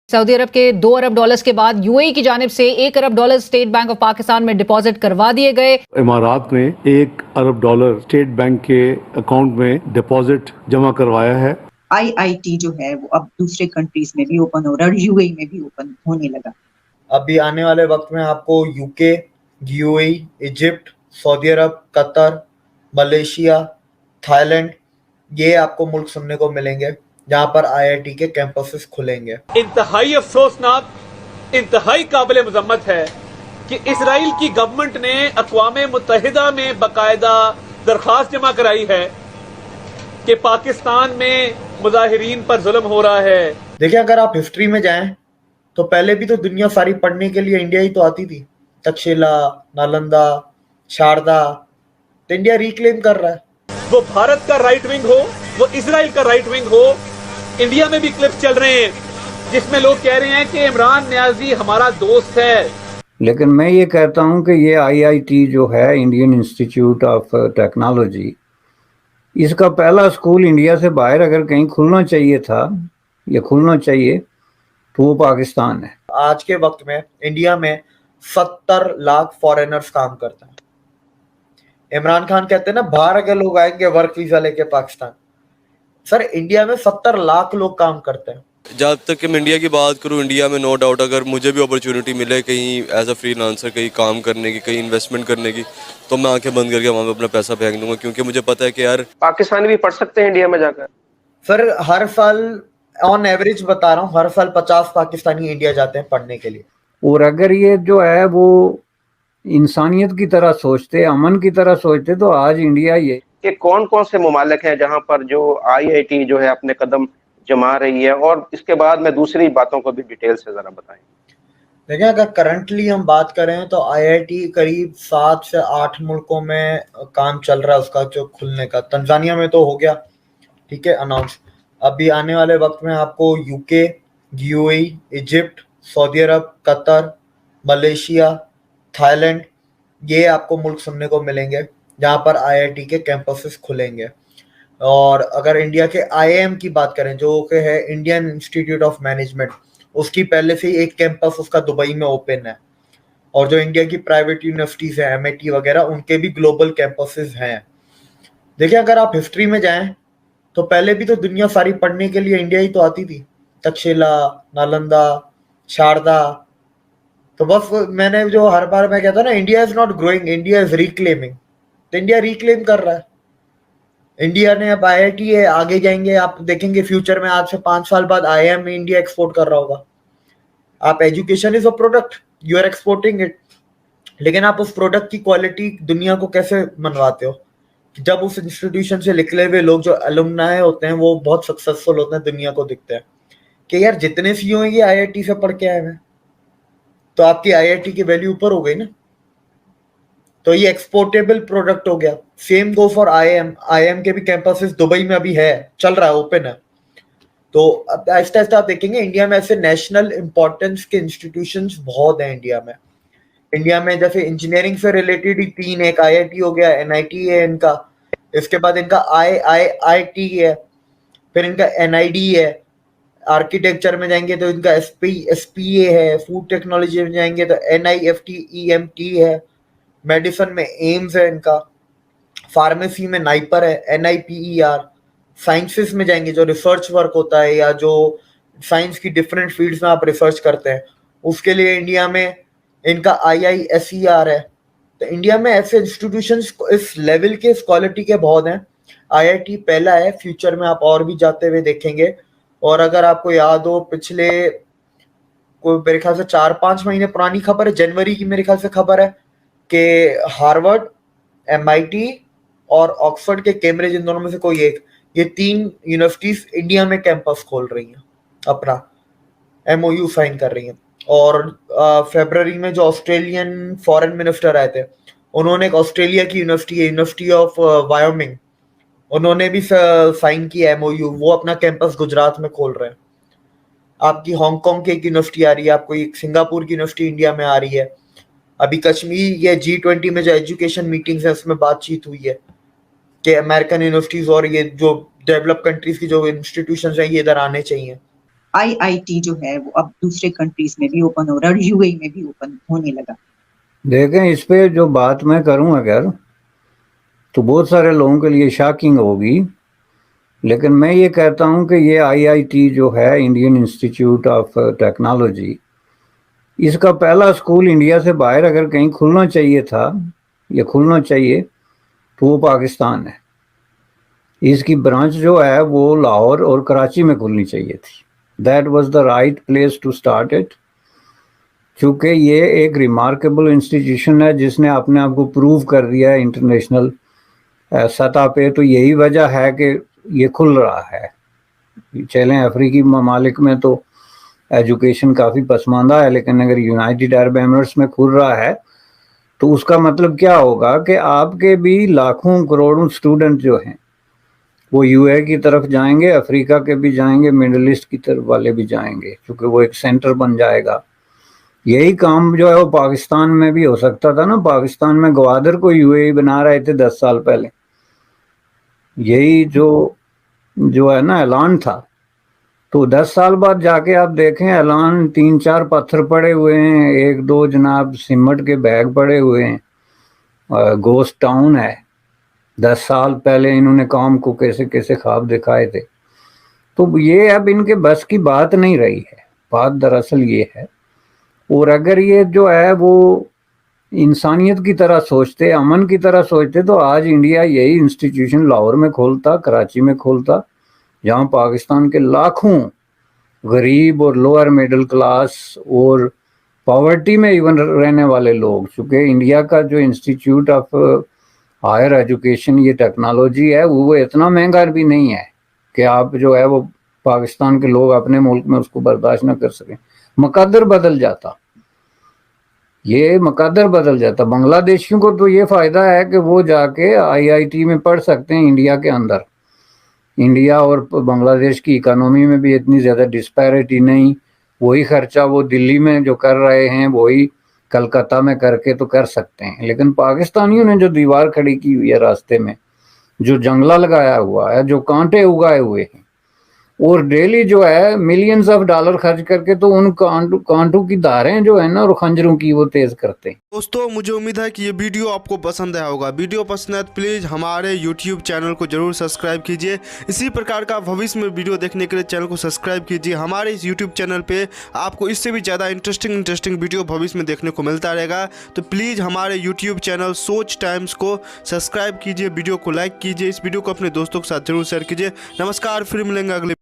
Saudi अरब के 2 अरब dollars के बाद यूएई की जानिब से 1 अरब dollar State Bank of Pakistan में डिपॉजिट करवा दिए गए। इमारात ने 1 अरब डॉलर स्टेट बैंक के अकाउंट में डिपॉजिट जमा करवाया है। आईआईटी जो है वो अब दूसरे कंट्रीज में भी ओपन हो रहा है और यूएई में भी ओपन होने लगा। अभी आने वाले वक्त में आपको यूके, यूएई, इजिप्ट, सऊदी अरब, कतर, मलेशिया, थाईलैंड ये आपको मुल्क सुनने को मिलेंगे जहां पर आईआईटी के कैंपसेस खुलेंगे। इंतहाई अफसोसनाक, इंतहाई काबिल मजम्मत है कि इसराइल की गवर्नमेंट ने अक़वाम मुत्तहिदा में बाकायदा दरख्वास्त जमा कराई है कि पाकिस्तान में मुजाहिरीन पर जुल्म हो रहा है। देखिए, अगर आप हिस्ट्री में जाएं तो पहले भी तो दुनिया सारी पढ़ने के लिए इंडिया ही तो आती थी। तक्षशिला, नालंदा, शारदा, तो इंडिया रिक्लेम कर रहा है। वो भारत का राइट विंग हो, वो इसराइल का राइट विंग हो, इंडिया में भी क्लिप्स चल रहे हैं जिसमें लोग कह रहे हैं कि इमरान नियाजी हमारा दोस्त है। लेकिन मैं ये कहता हूं कि ये आईआईटी जो है, इंडियन इंस्टीट्यूट ऑफ टेक्नोलॉजी, इसका पहला स्कूल इंडिया से बाहर अगर कहीं खुलना चाहिए था या खुलना चाहिए तो वो पाकिस्तान है। आज के वक्त में इंडिया में 70 लाख फॉरेनर्स काम करते हैं। इमरान खान कहते हैं ना, बाहर के लोग आएंगे वर्क वीजा लेके पाकिस्तान। सर, इंडिया में 70 लाख लोग काम करते हैं। जब तक कि मैं इंडिया की बात करूं, इंडिया में नो डाउट अगर मुझे भी अपॉर्चुनिटी मिले कहीं एज अ फ्रीलांसर कहीं काम करने की, कहीं इन्वेस्टमेंट करने की, तो मैं आंखें बंद करके वहाँ पे अपना पैसा फेंक दूंगा, क्योंकि मुझे पता है कि यार पाकिस्तानी भी पढ़ सकते हैं इंडिया में जाकर। सर, हर साल ऑन एवरेज बता रहा हूँ, हर साल 50 पाकिस्तानी इंडिया जाते हैं पढ़ने के लिए। और अगर ये जो है वो इंसानियत की तरह सोचते, अमन की तरह सोचते, तो आज इंडिया ये कि कौन कौन से ममालिक हैं जहां पर जो आईआईटी जो है अपने कदम जमा रही है, और इसके बाद में दूसरी बातों को भी डिटेल से जरा बताएं। देखिए, अगर करंटली हम बात करें तो आईआईटी करीब 7 से 8 मुल्कों में काम चल रहा है उसका जो खुलने का। तंजानिया में तो हो गया, ठीक है, अनाउंस। अभी आने वाले वक्त में आपको यूके, यूएई, इजिप्ट, सऊदी अरब, कतर, मलेशिया, थाईलैंड ये आपको मुल्क सुनने को मिलेंगे जहां पर आईआईटी के कैंपसेस खुलेंगे। और अगर इंडिया के आईआईएम की बात करें जो कि है इंडियन इंस्टीट्यूट ऑफ मैनेजमेंट, उसकी पहले से ही एक कैंपस उसका दुबई में ओपन है। और जो इंडिया की प्राइवेट यूनिवर्सिटीज है, एमआईटी वगैरह, उनके भी ग्लोबल कैंपसेस हैं। देखिए, अगर आप हिस्ट्री में जाएं तो पहले भी तो दुनिया सारी पढ़ने के लिए इंडिया ही तो आती थी। तक्षशिला, नालंदा, शारदा, तो बस मैंने जो हर बार मैं कहता ना, India is not growing, India is reclaiming. तो इंडिया रिक्लेम कर रहा है। इंडिया ने अब आईआईटी है, आगे जाएंगे आप देखेंगे फ्यूचर में, आज से 5 साल बाद आईआईएम में इंडिया एक्सपोर्ट कर रहा होगा। आप education is a product, you are exporting it, लेकिन आप उस प्रोडक्ट की क्वालिटी दुनिया को कैसे मनवाते हो? जब उस इंस्टीट्यूशन से निकले हुए लोग जो अलुमनाई होते हैं वो बहुत सक्सेसफुल होते हैं, दुनिया को दिखते हैं कि यार जितने सीईओ हैं ये आईआईटी से पढ़ के आए हैं, तो आपकी आईआईटी की वैल्यू ऊपर हो गई ना। तो ये एक्सपोर्टेबल प्रोडक्ट हो गया। Same go for IIM. IIM के भी कैंपसेस दुबई में अभी है, चल रहा है, ओपन है। तो अब आहिस्ता आहिस्ता आप देखेंगे इंडिया में ऐसे नेशनल इंपॉर्टेंस के इंस्टीट्यूशंस बहुत हैं इंडिया में। इंडिया में जैसे इंजीनियरिंग से रिलेटेड ही 3, एक आईआईटी हो गया, एनआईटी है इनका, इसके बाद इनका आईआईटी है, फिर इनका एनआईडी है। आर्किटेक्चर में जाएंगे तो इनका एसपीए है, फूड टेक्नोलॉजी में जाएंगे तो एनआईएफटीईएमटी है, मेडिसिन में एम्स है इनका, फार्मेसी में नाइपर है, एनआईपीईआर। साइंसेस में जाएंगे जो रिसर्च वर्क होता है या जो साइंस की डिफरेंट फील्ड्स में आप रिसर्च करते हैं, उसके लिए इंडिया में इनका आईआईएसईआर है। तो इंडिया में ऐसे इंस्टीट्यूशंस इस लेवल के, इस क्वालिटी के बहुत हैं। आईआईटी पहला है, फ्यूचर में आप और भी जाते हुए देखेंगे। और अगर आपको याद हो, पिछले कोई मेरे ख्याल से 4-5 महीने पुरानी खबर है, जनवरी की मेरे ख्याल से खबर है कि हार्वर्ड, एमआईटी और ऑक्सफोर्ड के कैम्ब्रिज, इन दोनों में से कोई एक, ये 3 यूनिवर्सिटीज इंडिया में कैंपस खोल रही हैं, अपना एमओयू साइन कर रही हैं। और फरवरी में जो ऑस्ट्रेलियन फॉरेन मिनिस्टर आए थे, उन्होंने एक ऑस्ट्रेलिया की यूनिवर्सिटी है, यूनिवर्सिटी ऑफ वायोमिंग, उन्होंने भी साइन किया एमओयू, वो अपना कैंपस गुजरात में खोल रहे हैं। आपकी हांगकांग की एक यूनिवर्सिटी आ रही है, आपको एक सिंगापुर की यूनिवर्सिटी इंडिया में आ रही है। अभी कश्मीर ये G20 में जो एजुकेशन मीटिंग्स है उसमें बातचीत हुई है कि अमेरिकन यूनिवर्सिटीज और ये जो डेवलप कंट्रीज की जो इंस्टीट्यूशंस हैं ये इधर आने चाहिए। IIT जो है वो अब दूसरे कंट्रीज में भी ओपन हो रहा है और यूएई में भी ओपन होने लगा। देखें, इस पे जो बात मैं करूं अगर, तो बहुत सारे लोगों के लिए शॉकिंग होगी, लेकिन मैं ये कहता हूं कि ये IIT जो है, इंडियन इंस्टीट्यूट ऑफ टेक्नोलॉजी, इसका पहला स्कूल इंडिया से बाहर अगर कहीं खुलना चाहिए था या खुलना चाहिए तो वो पाकिस्तान है। इसकी ब्रांच जो है वो लाहौर और कराची में खुलनी चाहिए थी। That was the right place to start it, क्योंकि ये एक रिमार्केबल इंस्टीट्यूशन है जिसने अपने आप को प्रूव कर दिया है इंटरनेशनल सतह पे। तो यही वजह है कि ये खुल रहा है। चलें, अफ्रीकी ममालिक में तो एजुकेशन काफ़ी पसमानदा है, लेकिन अगर यूनाइटेड अरब एमिरेट्स में खुल रहा है तो उसका मतलब क्या होगा कि आपके भी लाखों करोड़ों स्टूडेंट जो हैं वो यूए की तरफ जाएंगे, अफ्रीका के भी जाएंगे, मिडिल ईस्ट की तरफ वाले भी जाएंगे, क्योंकि वो एक सेंटर बन जाएगा। यही काम जो है वो पाकिस्तान में भी हो सकता था ना। पाकिस्तान में ग्वादर को यूएई बना रहे थे 10 साल पहले। यही जो है ना ऐलान था। तो 10 साल बाद जाके आप देखें ऐलान 3-4 पत्थर पड़े हुए हैं, 1-2 जनाब सीमेंट के बैग पड़े हुए हैं। गोस्ट टाउन है। 10 साल पहले इन्होंने काम को कैसे कैसे ख्वाब दिखाए थे। तो ये अब इनके बस की बात नहीं रही है। बात दरअसल ये है। और अगर ये जो है वो इंसानियत की तरह सोचते, अमन की तरह सोचते, तो आज इंडिया यही इंस्टीट्यूशन लाहौर में खोलता, कराची में खोलता, जहाँ पाकिस्तान के लाखों गरीब और लोअर मिडिल क्लास और पॉवर्टी में इवन रहने वाले लोग, चूँकि इंडिया का जो इंस्टीट्यूट ऑफ हायर एजुकेशन ये टेक्नोलॉजी है वो इतना महंगा भी नहीं है कि आप जो है वो पाकिस्तान के लोग अपने मुल्क में उसको बर्दाश्त ना कर सकें। मुकद्दर बदल जाता, ये मुकद्दर बदल जाता। बांग्लादेशियों को तो ये फ़ायदा है कि वो जाके IIT में पढ़ सकते हैं इंडिया के अंदर। इंडिया और बांग्लादेश की इकोनॉमी में भी इतनी ज़्यादा डिस्पैरिटी नहीं। वही खर्चा वो दिल्ली में जो कर रहे हैं वही कलकत्ता में करके तो कर सकते हैं। लेकिन पाकिस्तानियों ने जो दीवार खड़ी की हुई है रास्ते में, जो जंगला लगाया हुआ है, जो कांटे उगाए हुए हैं, और डेली जो है मिलियंस ऑफ डॉलर खर्च करके तो उन कांटों की धारें जो है ना और खंजरों की वो तेज करते हैं। दोस्तों, मुझे उम्मीद है कि ये वीडियो आपको पसंद आया होगा। वीडियो पसंद है तो प्लीज़ हमारे YouTube चैनल को जरूर सब्सक्राइब कीजिए। इसी प्रकार का भविष्य में वीडियो देखने के लिए चैनल को सब्सक्राइब कीजिए। हमारे इस YouTube चैनल पे आपको इससे भी ज़्यादा इंटरेस्टिंग वीडियो भविष्य में देखने को मिलता रहेगा। तो प्लीज़ हमारे YouTube चैनल सोच टाइम्स को सब्सक्राइब कीजिए, वीडियो को लाइक कीजिए, इस वीडियो को अपने दोस्तों के साथ जरूर शेयर कीजिए। नमस्कार, फिर मिलेंगे अगले